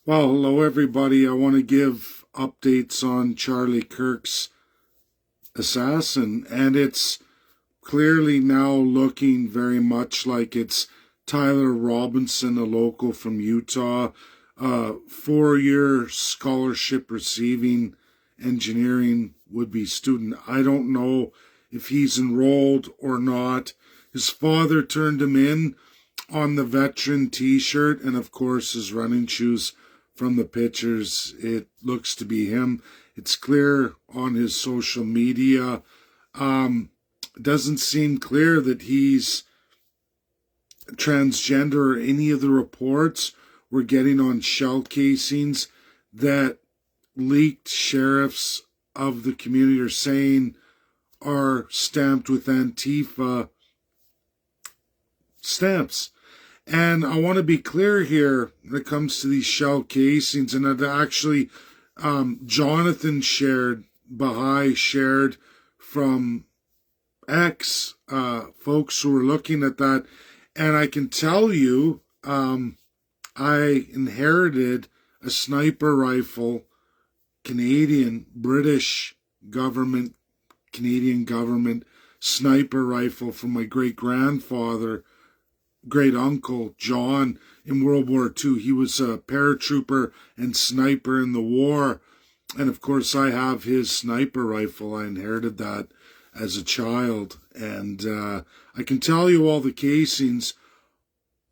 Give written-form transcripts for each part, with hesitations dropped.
Well, hello everybody. I want to give updates on Charlie Kirk's assassin, and it's clearly now looking very much like it's Tyler Robinson, a local from Utah, 4-year scholarship receiving engineering would-be student. I don't know if he's enrolled or not. His father turned him in on the veteran t-shirt, and of course his running shoes from the pictures. It looks to be him. It's clear on his social media. It doesn't seem clear that he's transgender, or any of the reports we're getting on shell casings that leaked sheriffs of the community are saying are stamped with Antifa stamps. And I want to be clear here when it comes to these shell casings, and it actually Jonathan shared, Baha'i shared from X, folks who were looking at that. And I can tell you, I inherited a sniper rifle, British government, Canadian government sniper rifle from my great-grandfather, great uncle John in World War II. He was a paratrooper and sniper in the war. And of course, I have his sniper rifle. I inherited that as a child. And I can tell you all the casings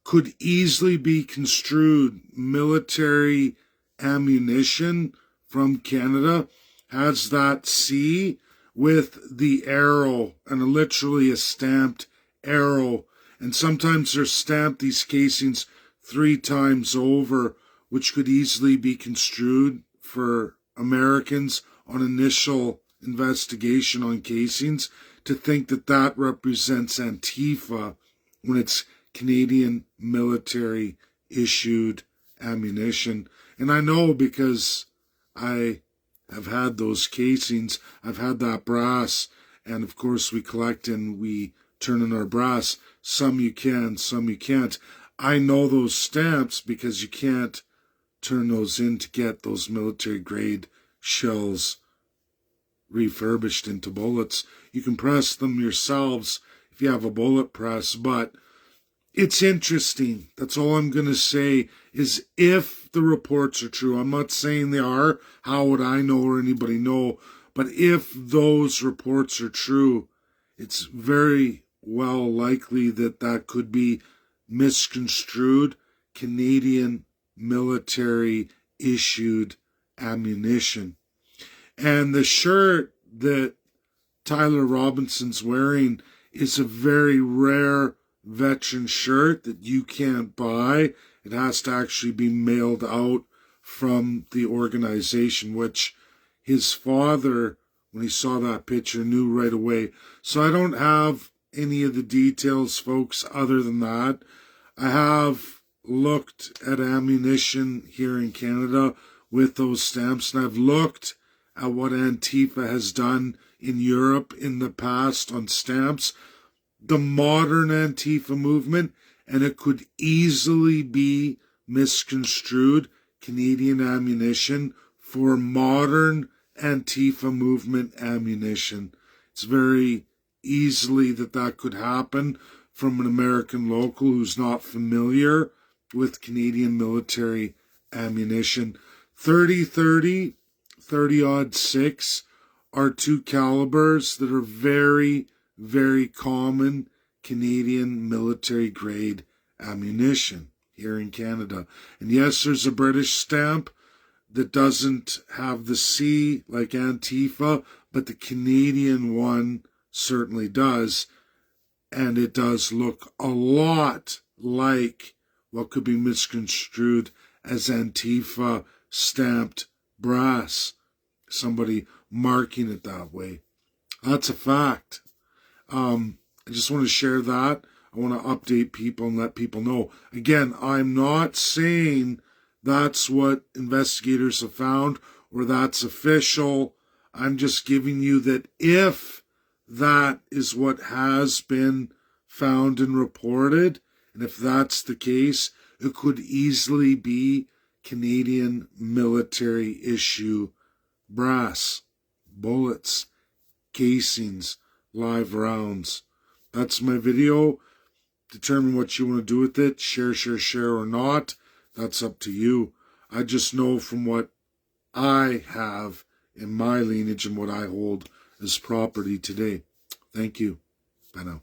could easily be construed military ammunition from Canada. Has that C with the arrow, and literally a stamped arrow. And sometimes they're stamped, these casings, 3 times over, which could easily be construed for Americans on initial investigation on casings to think that that represents Antifa when it's Canadian military issued ammunition. And I know because I have had those casings, I've had that brass, and of course we collect and we turn in our brass. Some you can, some you can't. I know those stamps because you can't turn those in to get those military grade shells refurbished into bullets. You can press them yourselves if you have a bullet press, but it's interesting. That's all I'm going to say is if the reports are true. I'm not saying they are. How would I know or anybody know? But if those reports are true, it's very well likely that that could be misconstrued Canadian military issued ammunition. And the shirt that Tyler Robinson's wearing is a very rare veteran shirt that you can't buy. It has to actually be mailed out from the organization, which his father, when he saw that picture, knew right away. So I don't have any of the details, folks, other than that. I have looked at ammunition here in Canada with those stamps, and I've looked at what Antifa has done in Europe in the past on stamps, the modern Antifa movement, and it could easily be misconstrued Canadian ammunition for modern Antifa movement ammunition. It's very easily that could happen from an American local who's not familiar with Canadian military ammunition. 30-30, 30-06 are 2 calibers that are very, very common Canadian military grade ammunition here in Canada. And yes, there's a British stamp that doesn't have the C like Antifa, but the Canadian one certainly does. And it does look a lot like what could be misconstrued as Antifa stamped brass. Somebody marking it that way. That's a fact. I just want to share that. I want to update people and let people know. Again, I'm not saying that's what investigators have found or that's official. I'm just giving you that if that is what has been found and reported, and if that's the case, it could easily be Canadian military issue brass, bullets, casings, live rounds. That's my video. Determine what you want to do with it. Share or not. That's up to you. I just know from what I have in my lineage and what I hold as property today. Thank you. Bye now.